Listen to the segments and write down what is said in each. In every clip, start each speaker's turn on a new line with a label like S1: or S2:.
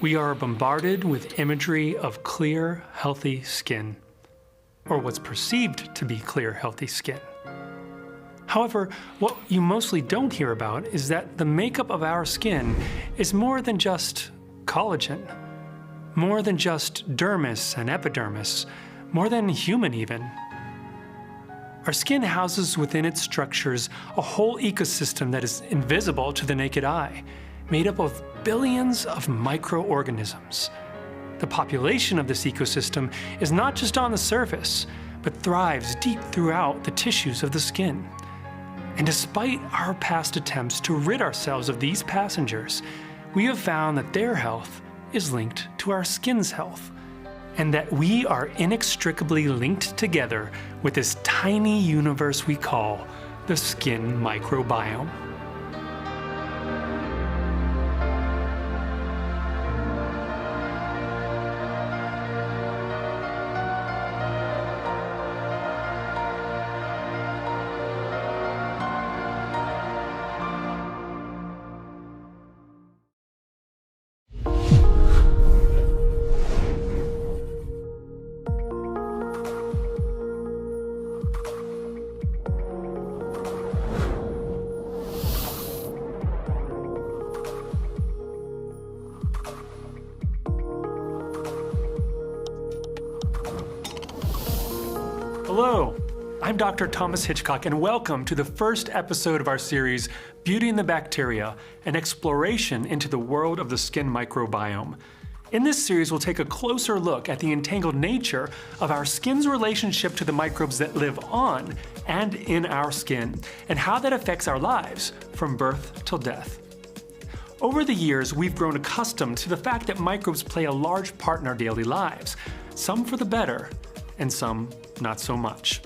S1: we are bombarded with imagery of clear, healthy skin, or what's perceived to be clear, healthy skin. However, what you mostly don't hear about is that the makeup of our skin is more than just collagen, more than just dermis and epidermis, more than human even. Our skin houses within its structures a whole ecosystem that is invisible to the naked eye, made up of billions of microorganisms. The population of this ecosystem is not just on the surface, but thrives deep throughout the tissues of the skin. And despite our past attempts to rid ourselves of these passengers, we have found that their health is linked to our skin's health, and that we are inextricably linked together with this tiny universe we call the skin microbiome. Hello, I'm Dr. Thomas Hitchcock, and welcome to the first episode of our series, Beauty and the Bacteria, an exploration into the world of the skin microbiome. In this series, we'll take a closer look at the entangled nature of our skin's relationship to the microbes that live on and in our skin, and how that affects our lives from birth till death. Over the years, we've grown accustomed to the fact that microbes play a large part in our daily lives, some for the better, and some not so much.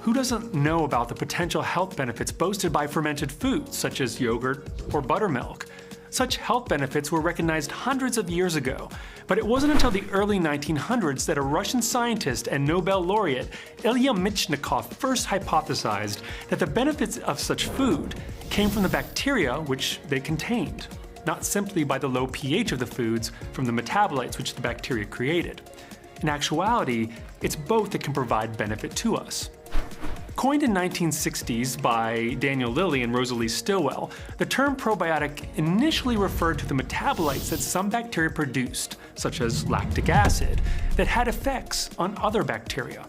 S1: Who doesn't know about the potential health benefits boasted by fermented foods, such as yogurt or buttermilk? Such health benefits were recognized hundreds of years ago, but it wasn't until the early 1900s that a Russian scientist and Nobel laureate, Ilya Michnikov, first hypothesized that the benefits of such food came from the bacteria which they contained, not simply by the low pH of the foods from the metabolites which the bacteria created. In actuality, it's both that can provide benefit to us. Coined in 1960s by Daniel Lilly and Rosalie Stilwell, the term probiotic initially referred to the metabolites that some bacteria produced, such as lactic acid, that had effects on other bacteria.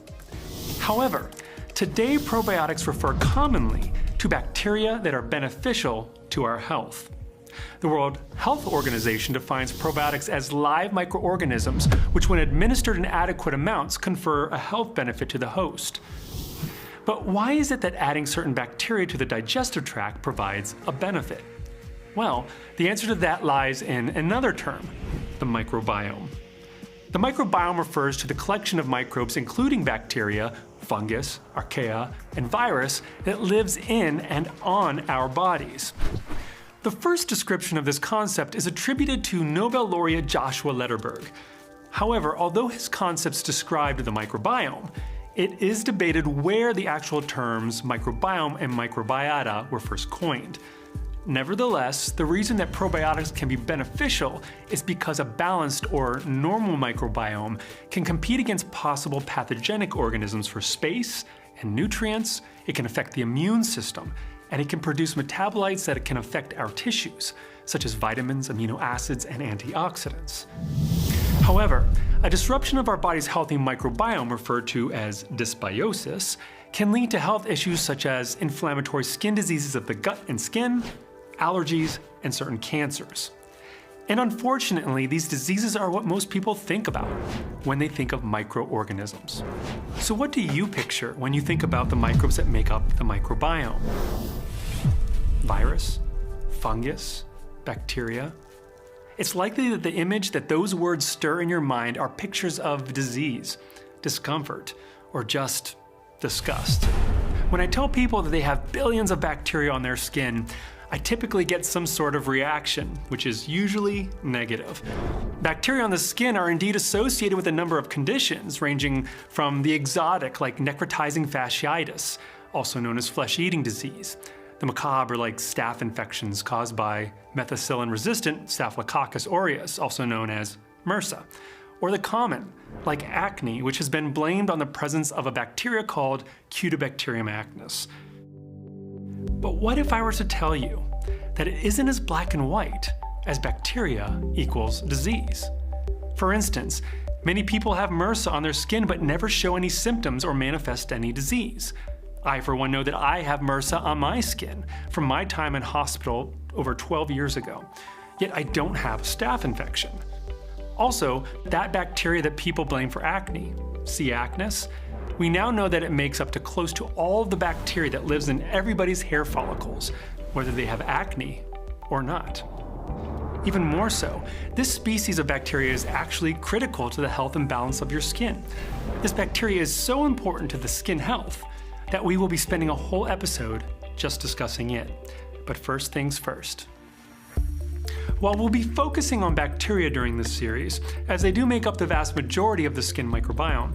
S1: However, today probiotics refer commonly to bacteria that are beneficial to our health. The World Health Organization defines probiotics as live microorganisms which, when administered in adequate amounts, confer a health benefit to the host. But why is it that adding certain bacteria to the digestive tract provides a benefit? Well, the answer to that lies in another term, the microbiome. The microbiome refers to the collection of microbes, including bacteria, fungus, archaea, and virus, that lives in and on our bodies. The first description of this concept is attributed to Nobel laureate Joshua Lederberg. However, although his concepts described the microbiome, it is debated where the actual terms microbiome and microbiota were first coined. Nevertheless, the reason that probiotics can be beneficial is because a balanced or normal microbiome can compete against possible pathogenic organisms for space and nutrients. It can affect the immune system, and it can produce metabolites that can affect our tissues, such as vitamins, amino acids, and antioxidants. However, a disruption of our body's healthy microbiome, referred to as dysbiosis, can lead to health issues such as inflammatory skin diseases of the gut and skin, allergies, and certain cancers. And unfortunately, these diseases are what most people think about when they think of microorganisms. So what do you picture when you think about the microbes that make up the microbiome? Virus? Fungus? Bacteria? It's likely that the image that those words stir in your mind are pictures of disease, discomfort, or just disgust. When I tell people that they have billions of bacteria on their skin, I typically get some sort of reaction, which is usually negative. Bacteria on the skin are indeed associated with a number of conditions, ranging from the exotic, like necrotizing fasciitis, also known as flesh-eating disease, the macabre like staph infections caused by methicillin-resistant Staphylococcus aureus, also known as MRSA, or the common, like acne, which has been blamed on the presence of a bacteria called Cutibacterium acnes. But what if I were to tell you that it isn't as black and white as bacteria equals disease? For instance, many people have MRSA on their skin but never show any symptoms or manifest any disease. I, for one, know that I have MRSA on my skin from my time in hospital over 12 years ago, yet I don't have a staph infection. Also, that bacteria that people blame for acne, C. acnes, we now know that it makes up to close to all of the bacteria that lives in everybody's hair follicles, whether they have acne or not. Even more so, this species of bacteria is actually critical to the health and balance of your skin. This bacteria is so important to the skin health that we will be spending a whole episode just discussing it. But first things first. While we'll be focusing on bacteria during this series, as they do make up the vast majority of the skin microbiome,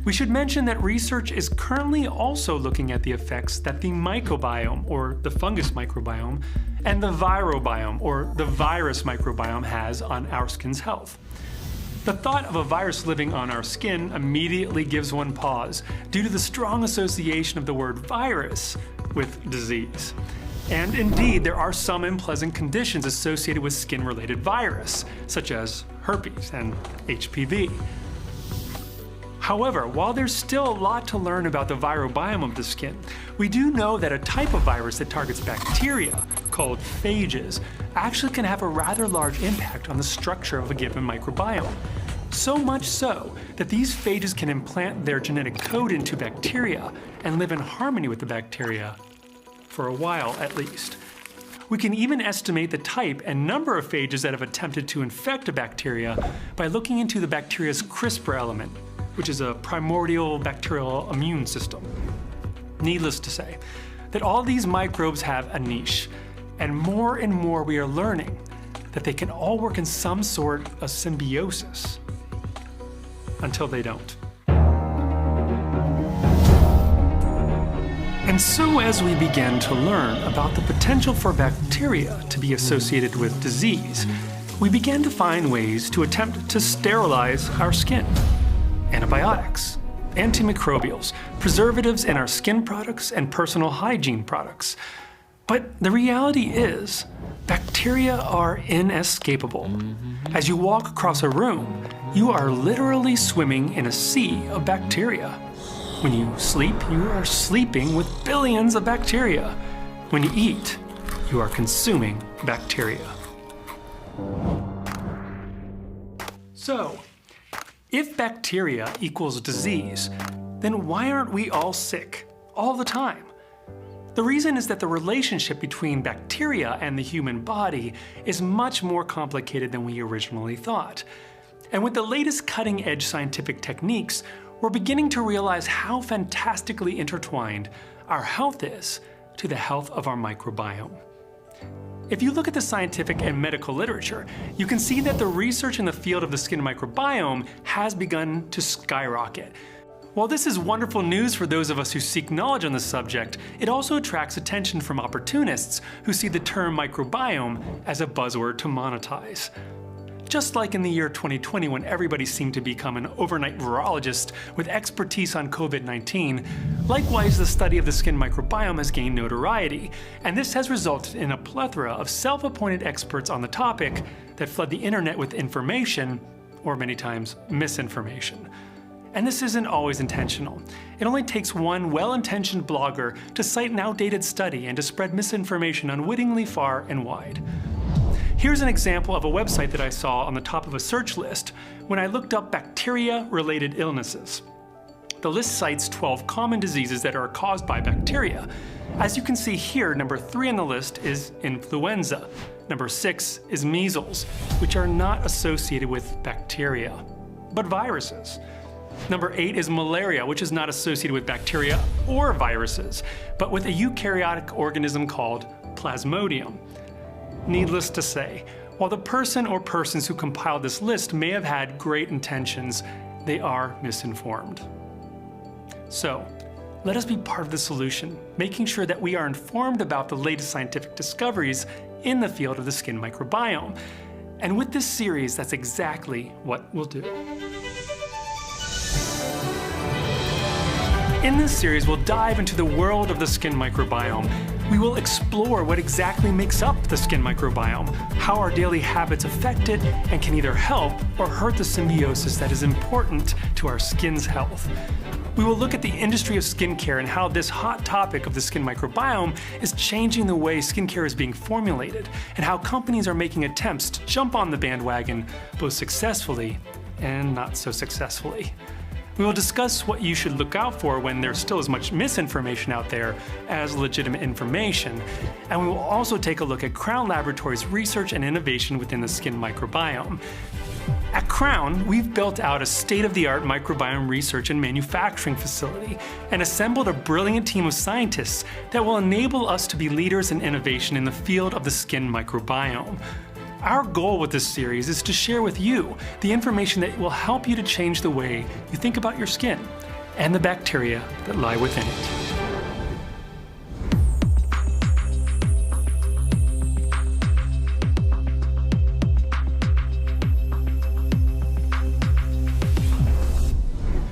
S1: we should mention that research is currently also looking at the effects that the mycobiome, or the fungus microbiome, and the virobiome, or the virus microbiome, has on our skin's health. The thought of a virus living on our skin immediately gives one pause due to the strong association of the word virus with disease. And indeed, there are some unpleasant conditions associated with skin-related virus, such as herpes and HPV. However, while there's still a lot to learn about the virobiome of the skin, we do know that a type of virus that targets bacteria, called phages, actually can have a rather large impact on the structure of a given microbiome. So much so that these phages can implant their genetic code into bacteria and live in harmony with the bacteria, for a while at least. We can even estimate the type and number of phages that have attempted to infect a bacteria by looking into the bacteria's CRISPR element, which is a primordial bacterial immune system. Needless to say, that all these microbes have a niche, and more we are learning that they can all work in some sort of symbiosis, until they don't. And so as we begin to learn about the potential for bacteria to be associated with disease, we began to find ways to attempt to sterilize our skin. Antibiotics, antimicrobials, preservatives in our skin products, and personal hygiene products. But the reality is, bacteria are inescapable. As you walk across a room, you are literally swimming in a sea of bacteria. When you sleep, you are sleeping with billions of bacteria. When you eat, you are consuming bacteria. So, if bacteria equals disease, then why aren't we all sick all the time? The reason is that the relationship between bacteria and the human body is much more complicated than we originally thought. And with the latest cutting-edge scientific techniques, we're beginning to realize how fantastically intertwined our health is to the health of our microbiome. If you look at the scientific and medical literature, you can see that the research in the field of the skin microbiome has begun to skyrocket. While this is wonderful news for those of us who seek knowledge on the subject, it also attracts attention from opportunists who see the term microbiome as a buzzword to monetize. Just like in the year 2020 when everybody seemed to become an overnight virologist with expertise on COVID-19, likewise the study of the skin microbiome has gained notoriety, and this has resulted in a plethora of self-appointed experts on the topic that flood the internet with information, or many times misinformation. And this isn't always intentional. It only takes one well-intentioned blogger to cite an outdated study and to spread misinformation unwittingly far and wide. Here's an example of a website that I saw on the top of a search list when I looked up bacteria-related illnesses. The list cites 12 common diseases that are caused by bacteria. As you can see here, number 3 on the list is influenza. Number 6 is measles, which are not associated with bacteria, but viruses. Number 8 is malaria, which is not associated with bacteria or viruses, but with a eukaryotic organism called Plasmodium. Needless to say, while the person or persons who compiled this list may have had great intentions, they are misinformed. So, let us be part of the solution, making sure that we are informed about the latest scientific discoveries in the field of the skin microbiome. And with this series, that's exactly what we'll do. In this series, we'll dive into the world of the skin microbiome. We will explore what exactly makes up the skin microbiome, how our daily habits affect it, and can either help or hurt the symbiosis that is important to our skin's health. We will look at the industry of skincare and how this hot topic of the skin microbiome is changing the way skincare is being formulated, and how companies are making attempts to jump on the bandwagon, both successfully and not so successfully. We will discuss what you should look out for when there's still as much misinformation out there as legitimate information. And we will also take a look at Crown Laboratories' research and innovation within the skin microbiome. At Crown, we've built out a state-of-the-art microbiome research and manufacturing facility and assembled a brilliant team of scientists that will enable us to be leaders in innovation in the field of the skin microbiome. Our goal with this series is to share with you the information that will help you to change the way you think about your skin and the bacteria that lie within it.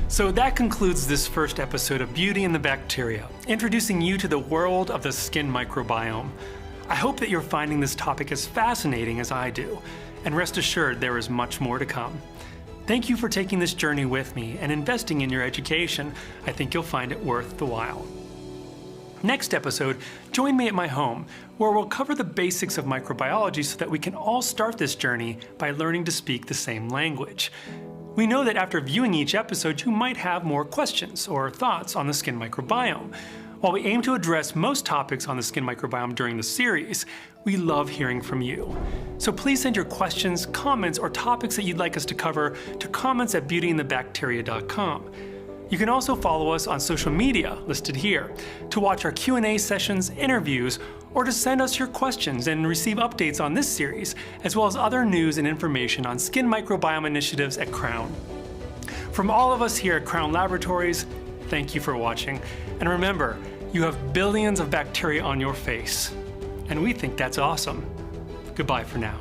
S1: So that concludes this first episode of Beauty and the Bacteria, introducing you to the world of the skin microbiome. I hope that you're finding this topic as fascinating as I do, and rest assured there is much more to come. Thank you for taking this journey with me and investing in your education. I think you'll find it worth the while. Next episode, join me at my home, where we'll cover the basics of microbiology so that we can all start this journey by learning to speak the same language. We know that after viewing each episode, you might have more questions or thoughts on the skin microbiome. While we aim to address most topics on the skin microbiome during the series, we love hearing from you. So please send your questions, comments, or topics that you'd like us to cover to comments@beautyandthebacteria.com. You can also follow us on social media listed here to watch our Q&A sessions, interviews, or to send us your questions and receive updates on this series, as well as other news and information on skin microbiome initiatives at Crown. From all of us here at Crown Laboratories, thank you for watching. And remember, you have billions of bacteria on your face, and we think that's awesome. Goodbye for now.